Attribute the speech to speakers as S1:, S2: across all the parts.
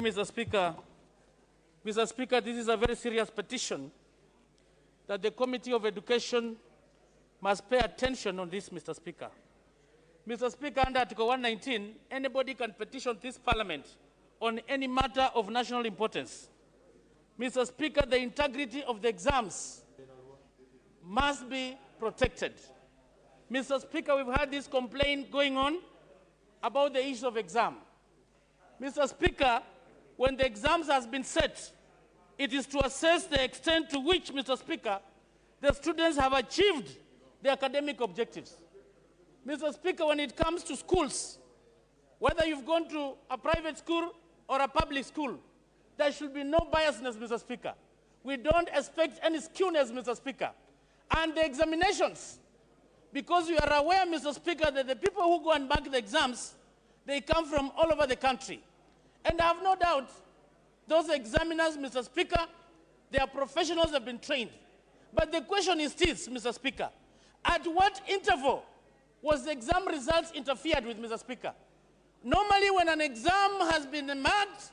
S1: Mr. Speaker, this is a very serious petition that the Committee of Education must pay attention on this, Mr. Speaker. Mr. Speaker, under Article 119, anybody can petition this Parliament on any matter of national importance. Mr. Speaker, the integrity of the exams must be protected. Mr. Speaker, we've had this complaint going on about the issue of exam. Mr. Speaker, when the exams has been set, it is to assess the extent to which, Mr. Speaker, the students have achieved their academic objectives. Mr. Speaker, when it comes to schools, whether you've gone to a private school or a public school, there should be no biasness, Mr. Speaker. We don't expect any skewness, Mr. Speaker. And the examinations, because you are aware, Mr. Speaker, that the people who go and mark the exams, they come from all over the country. And I have no doubt those examiners, Mr. Speaker, they are professionals, have been trained. But the question is this, Mr. Speaker, at what interval was the exam results interfered with, Mr. Speaker? Normally, when an exam has been marked,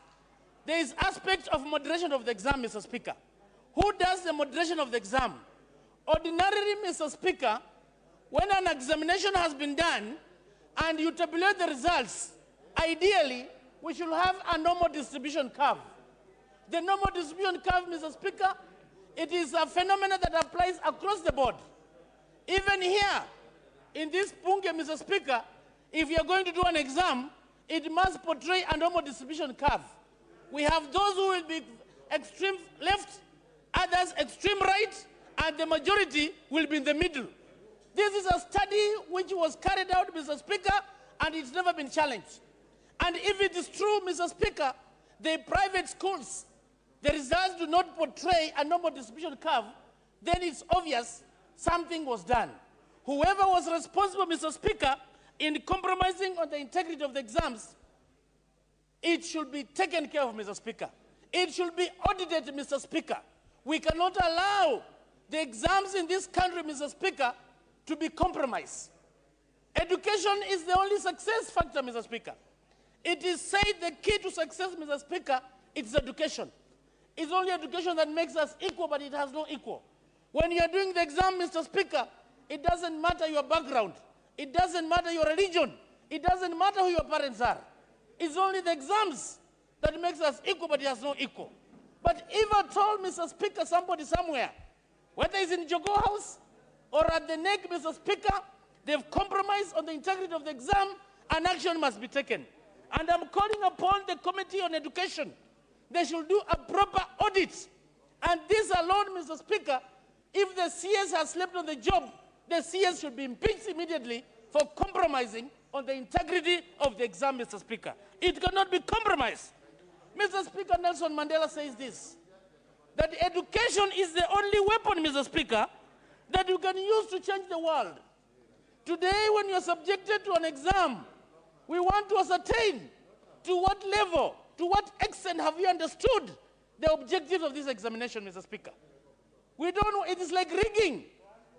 S1: there is aspect of moderation of the exam, Mr. Speaker. Who does the moderation of the exam? Ordinarily, Mr. Speaker, when an examination has been done and you tabulate the results, ideally, we should have a normal distribution curve. The normal distribution curve, Mr. Speaker, it is a phenomenon that applies across the board. Even here, in this Punke, Mr. Speaker, if you're going to do an exam, it must portray a normal distribution curve. We have those who will be extreme left, others extreme right, and the majority will be in the middle. This is a study which was carried out, Mr. Speaker, and it's never been challenged. And if it is true, Mr. Speaker, the private schools, the results do not portray a normal distribution curve, then it's obvious something was done. Whoever was responsible, Mr. Speaker, in compromising on the integrity of the exams, it should be taken care of, Mr. Speaker. It should be audited, Mr. Speaker. We cannot allow the exams in this country, Mr. Speaker, to be compromised. Education is the only success factor, Mr. Speaker. It is said the key to success, Mr. Speaker, it's education. It's only education that makes us equal, but it has no equal. When you are doing the exam, Mr. Speaker, it doesn't matter your background. It doesn't matter your religion. It doesn't matter who your parents are. It's only the exams that makes us equal, but it has no equal. But if at all, Mr. Speaker, somebody somewhere, whether it's in Jogo House or at the neck, Mr. Speaker, they've compromised on the integrity of the exam, an action must be taken. And I'm calling upon the Committee on Education. They should do a proper audit. And this alone, Mr. Speaker, if the CS has slept on the job, the CS should be impeached immediately for compromising on the integrity of the exam, Mr. Speaker. It cannot be compromised. Mr. Speaker, Nelson Mandela says this, that education is the only weapon, Mr. Speaker, that you can use to change the world. Today, when you're subjected to an exam, we want to ascertain to what level, to what extent have you understood the objectives of this examination, Mr. Speaker. We don't know, it is like rigging.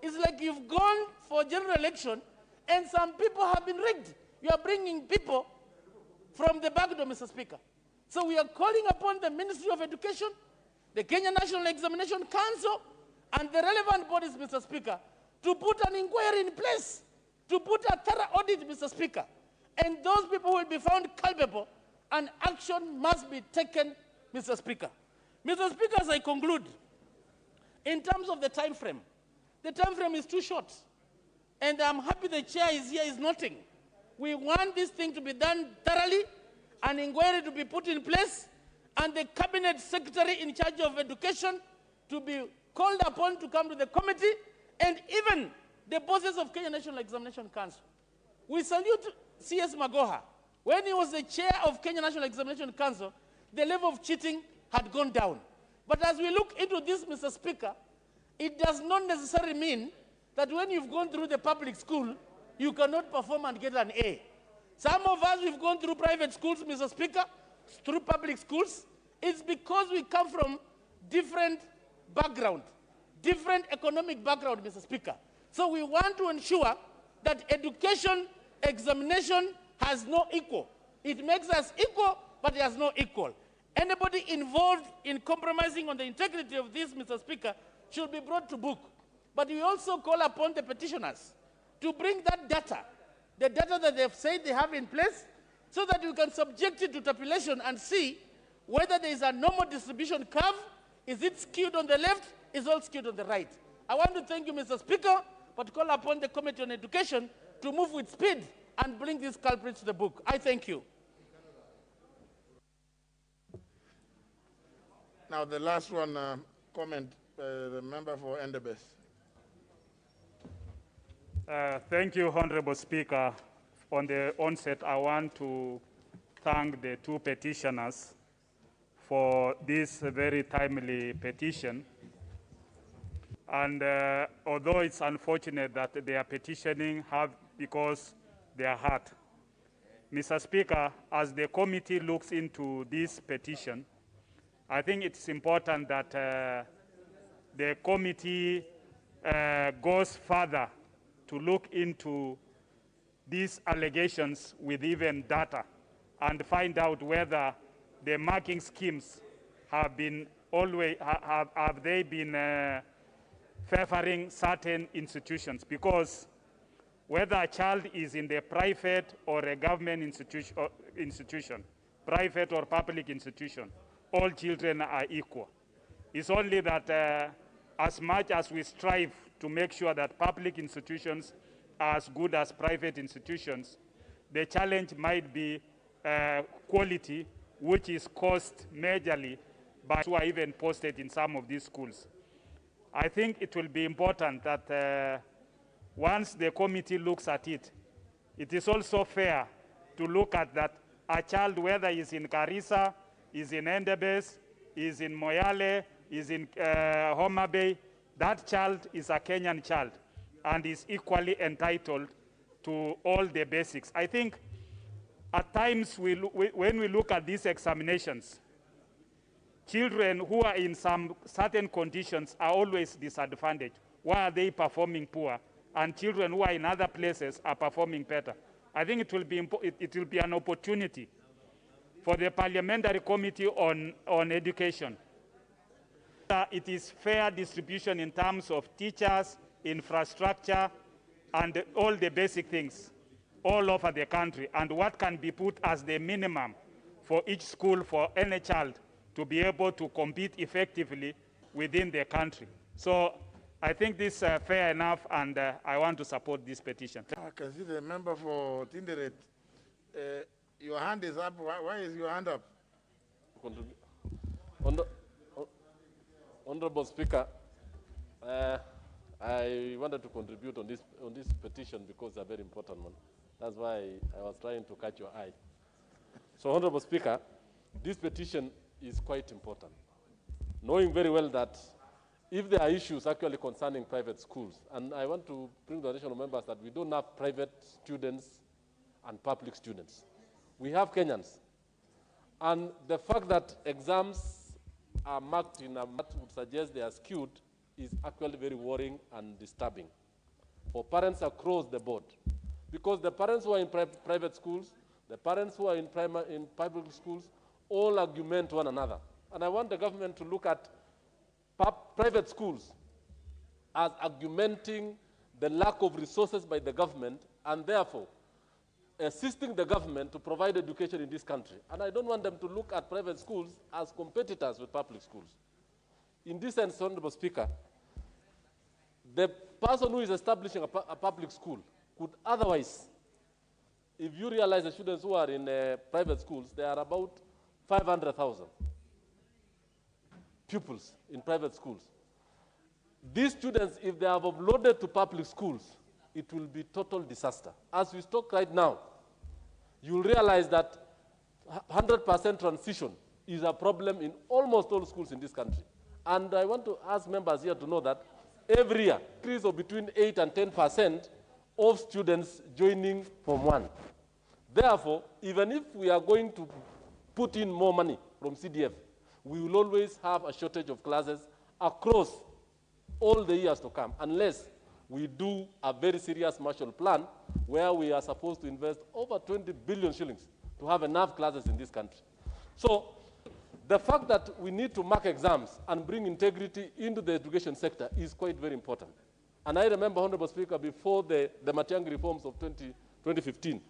S1: It's like you've gone for a general election and some people have been rigged. You are bringing people from the back door, Mr. Speaker. So we are calling upon the Ministry of Education, the Kenya National Examination Council, and the relevant bodies, Mr. Speaker, to put an inquiry in place, to put a thorough audit, Mr. Speaker. And those people will be found culpable, and action must be taken, Mr. Speaker. Mr. Speaker, as I conclude, in terms of the time frame is too short. And I'm happy the chair is here, is noting. We want this thing to be done thoroughly, an inquiry to be put in place, and the cabinet secretary in charge of education to be called upon to come to the committee, and even the bosses of Kenya National Examination Council. We salute C.S. Magoha. When he was the chair of Kenya National Examination Council, the level of cheating had gone down. But as we look into this, Mr. Speaker, it does not necessarily mean that when you've gone through the public school, you cannot perform and get an A. Some of us, we've gone through private schools, Mr. Speaker, through public schools. It's because we come from different background, different economic background, Mr. Speaker. So we want to ensure that education examination has no equal. It makes us equal, but it has no equal. Anybody involved in compromising on the integrity of this, Mr. Speaker, should be brought to book. But we also call upon the petitioners to bring that data, the data that they've said they have in place, so that we can subject it to tabulation and see whether there is a normal distribution curve. Is it skewed on the left? Is it all skewed on the right? I want to thank you, Mr. Speaker, but call upon the Committee on Education to move with speed and bring these culprits to the book. I thank you.
S2: Now the last one, comment, the member for Endebess.
S3: Thank you, Honorable Speaker. On the onset, I want to thank the two petitioners for this very timely petition. And although it's unfortunate that they are petitioning because they are hurt, Mr. Speaker, as the committee looks into this petition, I think it's important that the committee goes further to look into these allegations with even data and find out whether the marking schemes have been have they been favoring certain institutions, because whether a child is in the private or a government institution, private or public institution, all children are equal. It's only that as much as we strive to make sure that public institutions are as good as private institutions, the challenge might be quality, which is caused majorly by who are even posted in some of these schools. I think it will be important that once the committee looks at it, it is also fair to look at that a child, whether he's in Garissa, is in Endebess, is in Moyale, is in Homa Bay, that child is a Kenyan child and is equally entitled to all the basics. I think at times when we look at these examinations, children who are in some certain conditions are always disadvantaged. Why are they performing poor? And children who are in other places are performing better. I think it will be an opportunity for the Parliamentary Committee on Education. It is fair distribution in terms of teachers, infrastructure, and all the basic things all over the country, and what can be put as the minimum for each school for any child to be able to compete effectively within the country. So I think this is fair enough, and I want to support this petition.
S2: I can see the member for Tinderet. Your hand is up. Why is your hand up?
S4: Honorable Speaker, I wanted to contribute on this petition because it's a very important one. That's why I was trying to catch your eye. So, Honorable Speaker, this petition is quite important, knowing very well that if there are issues actually concerning private schools, and I want to bring the attention of members that we don't have private students and public students. We have Kenyans. And the fact that exams are marked in a manner that would suggest they are skewed is actually very worrying and disturbing for parents across the board. Because the parents who are in private schools, the parents who are in public schools, all argument one another. And I want the government to look at private schools as argumenting the lack of resources by the government, and therefore assisting the government to provide education in this country. And I don't want them to look at private schools as competitors with public schools. In this sense, Honorable Speaker, the person who is establishing a public school could otherwise, if you realize the students who are in private schools, there are about 500,000 pupils in private schools. These students, if they have uploaded to public schools, it will be total disaster. As we talk right now, you'll realize that 100% transition is a problem in almost all schools in this country. And I want to ask members here to know that every year, increase of between 8 and 10% of students joining Form 1. Therefore, even if we are going to put in more money from CDF, we will always have a shortage of classes across all the years to come, unless we do a very serious Marshall Plan where we are supposed to invest over 20 billion shillings to have enough classes in this country. So The fact that we need to mark exams and bring integrity into the education sector is quite very important. And I remember, Honorable Speaker, before the Matiang'i reforms of 2015,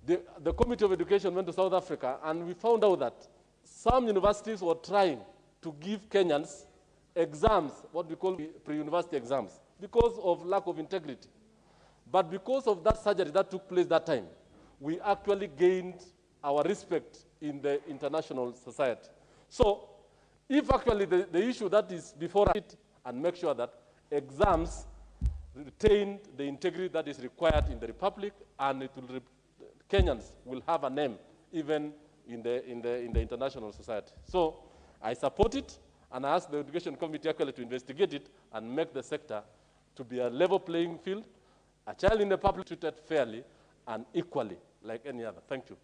S4: the Committee of Education went to South Africa, and we found out that some universities were trying to give Kenyans exams, what we call pre-university exams, because of lack of integrity. But because of that surgery that took place that time, we actually gained our respect in the international society. So if actually the issue that is before us, and make sure that exams retain the integrity that is required in the Republic, and Kenyans will have a name even in the international society. So I support it, and I ask the Education Committee actually to investigate it and make the sector to be a level playing field, a child in the public treated fairly and equally like any other. Thank you.